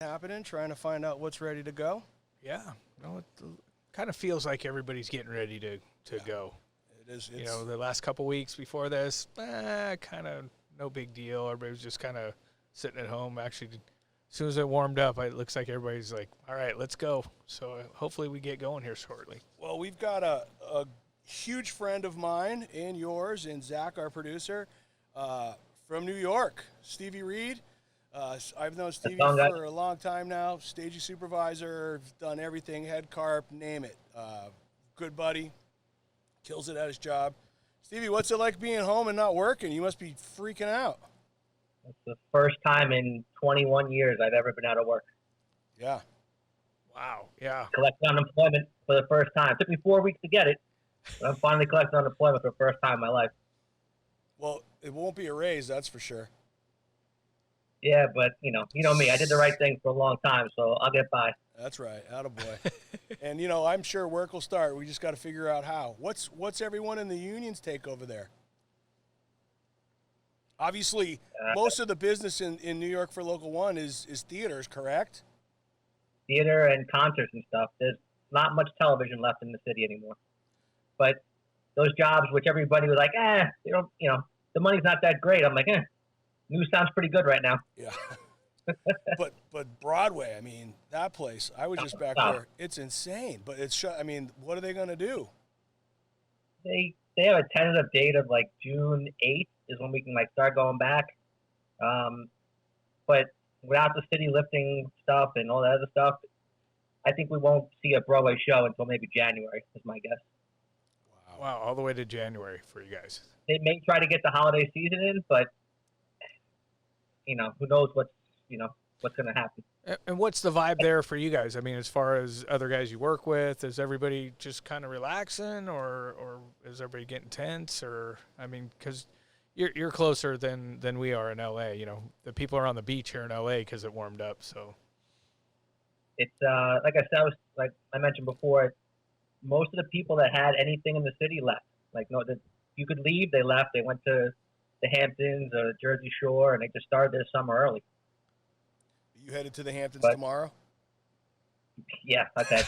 Happening, trying to find out what's ready to go. Yeah, no, it kind of feels like everybody's getting ready to go. It is. You know, the last couple weeks before this, kind of no big deal. Everybody was just kind of sitting at home. Actually, as soon as it warmed up, it looks like everybody's like, all right, let's go. So hopefully we get going here shortly. Well, we've got a huge friend of mine and yours, and Zach, our producer, from New York, Stevie Ried. I've known Stevie for a long time now. Staging Supervisor, done everything, head carp, name it. Good buddy, kills it at his job. Stevie, what's it like being home and not working? You must be freaking out. It's the first time in 21 years I've ever been out of work. Yeah. Wow. Yeah. Collecting unemployment for the first time. It took me 4 weeks to get it, but I'm finally collecting unemployment for the first time in my life. Well, it won't be a raise, that's for sure. Yeah, but you know me. I did the right thing for a long time, so I'll get by. That's right, attaboy. And I'm sure work will start. We just got to figure out how. What's everyone in the unions take over there? Obviously, most of the business in New York for Local 1 is theaters, correct? Theater and concerts and stuff. There's not much television left in the city anymore. But those jobs, which everybody was like, the money's not that great. I'm like, news sounds pretty good right now. Yeah. but Broadway, I mean, that place, I was just back there. It's insane. But what are they going to do? They have a tentative date of like June 8th is when we can start going back. But without the city lifting stuff and all that other stuff, I think we won't see a Broadway show until maybe January, is my guess. Wow, all the way to January for you guys. They may try to get the holiday season in, but who knows what's going to happen. And what's the vibe there for you guys? I mean, as far as other guys you work with, is everybody just kind of relaxing, or is everybody getting tense? Or I mean, because you're closer than we are in LA. The people are on the beach here in LA because it warmed up. So it's like I said, like I mentioned before, most of the people that had anything in the city left. You could leave, they left. They went to the Hamptons or Jersey Shore, and they just started their summer early. You headed to the Hamptons tomorrow? Yeah, okay.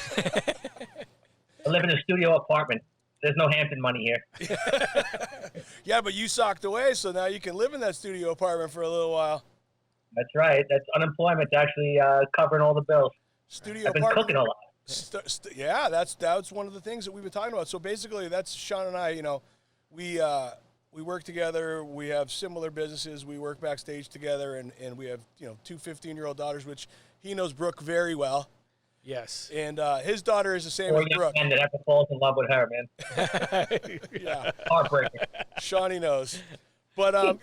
I live in a studio apartment. There's no Hampton money here. Yeah, but you socked away, so now you can live in that studio apartment for a little while. That's right. That's unemployment's actually covering all the bills. Studio I've been apartment. cooking a lot. Yeah, that's one of the things that we've been talking about. So basically, that's Sean and I. We work together. We have similar businesses. We work backstage together, and we have two 15-year-old daughters, which he knows Brooke very well. Yes. And his daughter is the same as Brooke. And that ever falls in love with her, man. Yeah. Heartbreaking. Shawnee knows. But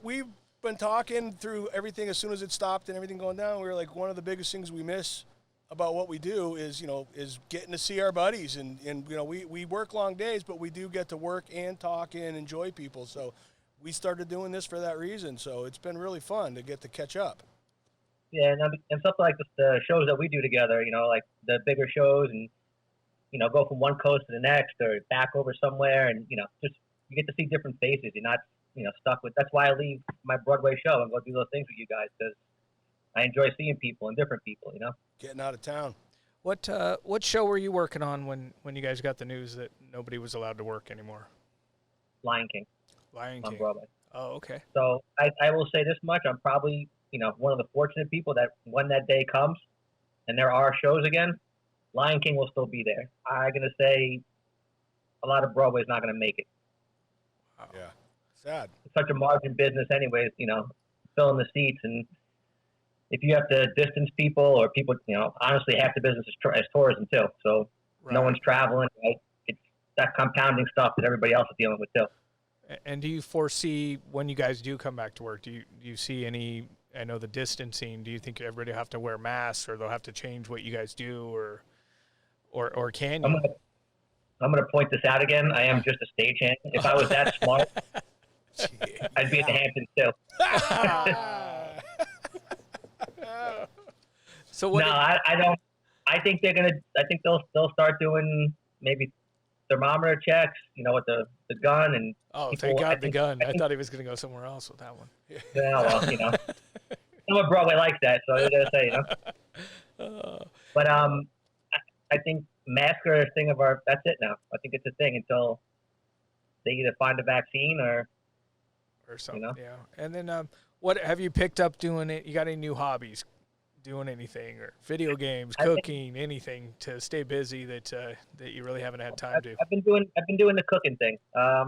we've been talking through everything as soon as it stopped and everything going down. We were like, one of the biggest things we miss about what we do is getting to see our buddies, and we work long days, but we do get to work and talk and enjoy people. So we started doing this for that reason. So it's been really fun to get to catch up. Yeah, and something like the shows that we do together, like the bigger shows, and go from one coast to the next or back over somewhere, and just you get to see different faces. You're not stuck with. That's why I leave my Broadway show and go do those things with you guys, because I enjoy seeing people and different people, Getting out of town. What show were you working on when you guys got the news that nobody was allowed to work anymore? Lion King. Lion on King. Broadway. Oh, okay. So I will say this much. I'm probably, one of the fortunate people that when that day comes and there are shows again, Lion King will still be there. I'm going to say a lot of Broadway is not going to make it. Wow. Yeah. Sad. It's such a margin business anyways, filling the seats, and if you have to distance people or people, honestly, half the business is tourism too. So No one's traveling. Right? It's that compounding stuff that everybody else is dealing with too. And do you foresee when you guys do come back to work, do you see any, I know the distancing, do you think everybody will have to wear masks, or they'll have to change what you guys do, or can you? I'm going to point this out again. I am just a stagehand. If I was that smart, I'd be at the Hamptons too. So what? No, I don't. I think they're gonna. I think they'll start doing maybe thermometer checks, with the gun and. Oh, People, thank God I think, the gun. I I think, thought he was going to go somewhere else with that one. yeah, well, some of Broadway likes that, so they're gonna say, But I think masks are a thing of our. That's it now. I think it's a thing until they either find a vaccine or something. Yeah. And then what have you picked up doing it? You got any new hobbies? Doing anything or video games, cooking, anything to stay busy that you really haven't had time to? I've been doing the cooking thing. I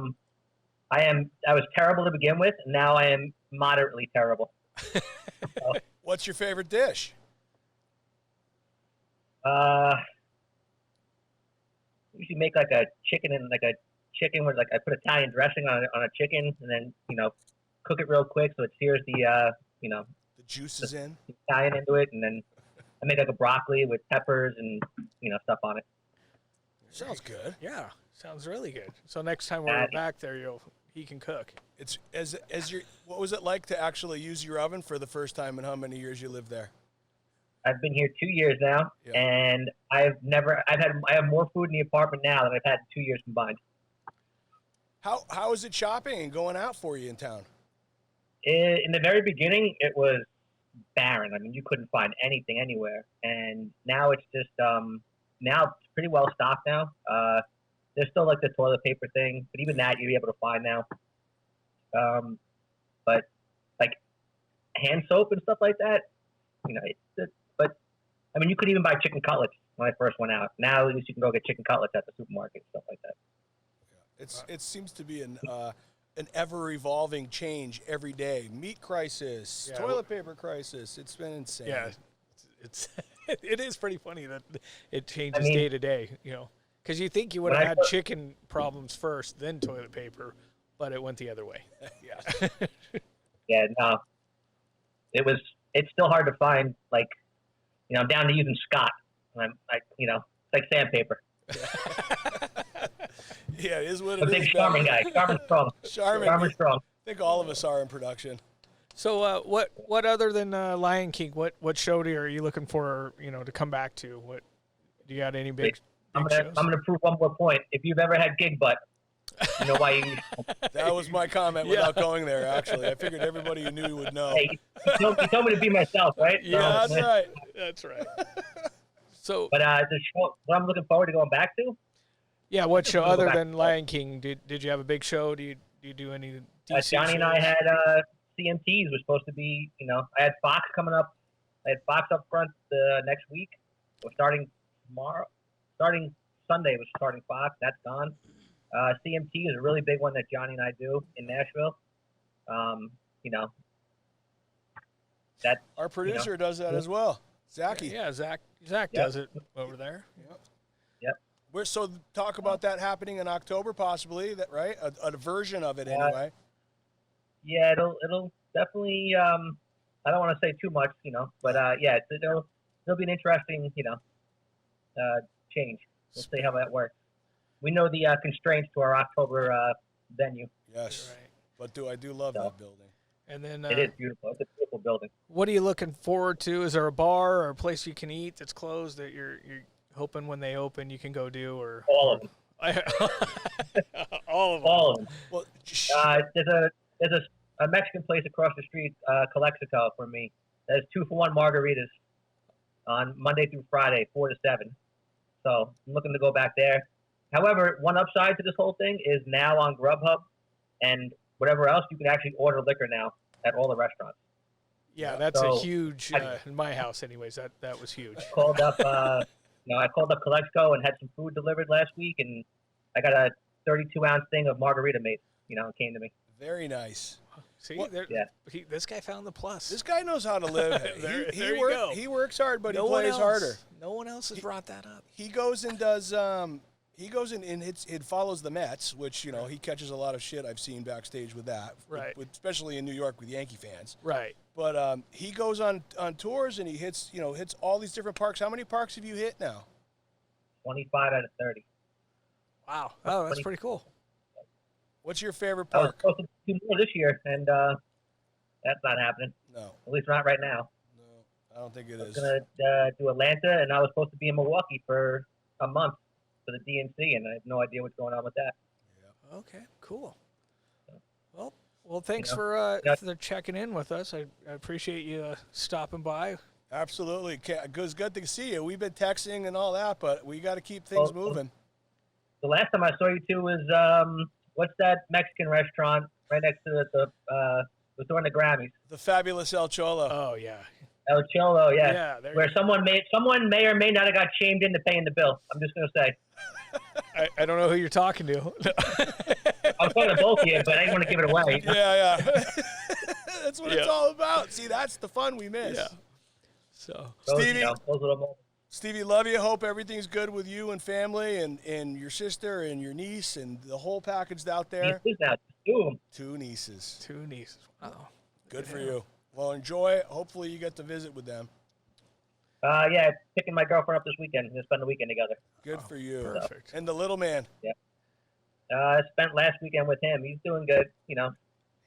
was terrible to begin with. Now I am moderately terrible. So, what's your favorite dish? Usually make like a chicken where I put Italian dressing on a chicken and then cook it real quick so it sears the juices in Italian into it, and then I make like a broccoli with peppers and stuff on it. Sounds good. Yeah, sounds really good. So next time we're back there, he can cook. It's what was it like to actually use your oven for the first time, and how many years you lived there? I've been here 2 years now, and I have more food in the apartment now than I've had in 2 years combined. How is it shopping and going out for you in town? In the very beginning, it was barren. I mean, you couldn't find anything anywhere, and now it's just now it's pretty well stocked now. There's still like the toilet paper thing, but even that you'll be able to find now. But like hand soap and stuff like that, but I mean, you could even buy chicken cutlets when I first went out. Now at least you can go get chicken cutlets at the supermarket, stuff like that. Yeah. It seems to be an ever-evolving change every day. Meat crisis, toilet paper crisis. It's been insane. Yeah, it is pretty funny that it changes day to day. Because you think you would have had chicken problems first, then toilet paper, but it went the other way. Yeah. Yeah, no. It's still hard to find. Like, I'm down to using Scott. It's like sandpaper. Yeah, it is what it is. A big Charmin guy. Charmin strong. Charmin strong. I think all of us are in production. So, what other than Lion King? What show are you looking for? To come back to? What do you got? Any big? I'm gonna prove one more point. If you've ever had gig butt, you know why you. That was my comment without going there. Actually, I figured everybody who knew would know. Hey, you told me to be myself, right? Yeah, that's right. That's right. So, but the show, what I'm looking forward to going back to. Yeah, what show other than Lion King? Did you have a big show? Do you do any DC Johnny shows? and I had CMTs. Was supposed to be, I had Fox coming up. I had Fox up front next week. We're starting tomorrow. Starting Sunday, was starting Fox. That's gone. CMT is a really big one that Johnny and I do in Nashville. That our producer does that as well. Zachy. Yeah, Zach does it over there. Yep. We're talk about that happening in October, possibly. That right? A version of it anyway. Yeah, it'll definitely. I don't want to say too much, but it'll be an interesting, change. We'll see how that works. We know the constraints to our October venue. Yes, right. But I do love that building. And then it is beautiful. It's a beautiful building. What are you looking forward to? Is there a bar or a place you can eat that's closed that you're hoping when they open you can go do? Or all of them. All of them. All of them. Well, there's a Mexican place across the street, Calexico, for me. There's 2-for-1 margaritas on Monday through Friday, 4 to 7. So I'm looking to go back there. However, one upside to this whole thing is now on Grubhub and whatever else, you can actually order liquor now at all the restaurants. Yeah, that's a huge in my house, anyways. That was huge. I called up, Calexico and had some food delivered last week, and I got a 32-ounce thing of margarita made. It came to me. Very nice. See, this guy found the plus. This guy knows how to live. He works hard, but he plays harder. No one else has brought that up. He goes and does. He goes in and it follows the Mets, which he catches a lot of shit I've seen backstage with that, right? Especially in New York with Yankee fans, right? But he goes on tours and he hits all these different parks. How many parks have you hit now? 25 out of 30. Wow, oh, that's pretty cool. What's your favorite I was park? supposed to do more this year, and that's not happening. No, at least not right now. No, I don't think it is. I was gonna do Atlanta, and I was supposed to be in Milwaukee for a month for the DNC, and I have no idea what's going on with that. Okay, cool. Well, thanks You know, for checking in with us. I appreciate you stopping by. Absolutely. It was good to see you. We've been texting and all that, but we got to keep things moving. The last time I saw you two was what's that Mexican restaurant right next to was during the Grammys? The fabulous El Cholo. Oh yeah. El Cholo, yeah. Yeah. Where someone may or may not have got shamed into paying the bill. I'm just gonna say. I don't know who you're talking to. I was talking to both of you, but I didn't want to give it away. Yeah. That's what it's all about. See, that's the fun we miss. Yeah. So, Stevie, those little moments. Stevie, love you. Hope everything's good with you and family and your sister and your niece and the whole package out there. Nieces now, two. Two nieces. Wow. Good for you. Well, enjoy. Hopefully you get to visit with them. Yeah, picking my girlfriend up this weekend. We're gonna spend the weekend together. Good for you. Perfect. And the little man. Yeah. I spent last weekend with him. He's doing good. You know,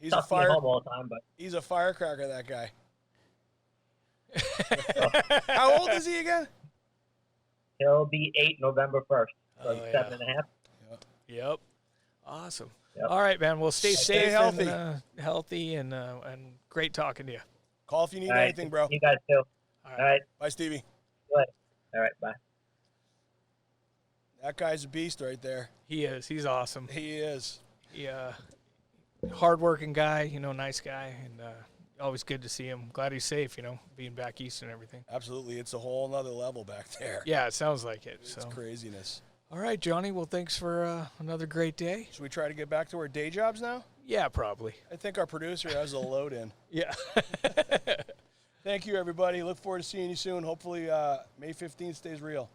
He's tough being home all the time, but he's a firecracker, that guy. How old is he again? he'll be 8 November 1st. So Oh, he's yeah. 7.5. Yep. Awesome. Yep. All right, man. Well, stay safe healthy. and healthy, and great talking to you. Call if you need All right, anything, bro. You guys too. All All right. Bye, Stevie. Good. All right. Bye. That guy's a beast right there. He is. He's awesome. He is. He, hardworking guy, nice guy, and always good to see him. Glad he's safe, being back east and everything. Absolutely. It's a whole nother level back there. Yeah, it sounds like it. It's So, craziness. all right, Johnny. Well, thanks for another great day. Should we try to get back to our day jobs now? Yeah, probably. I think our producer has a load in. Yeah. Thank you, everybody. Look forward to seeing you soon. Hopefully, May 15th stays real.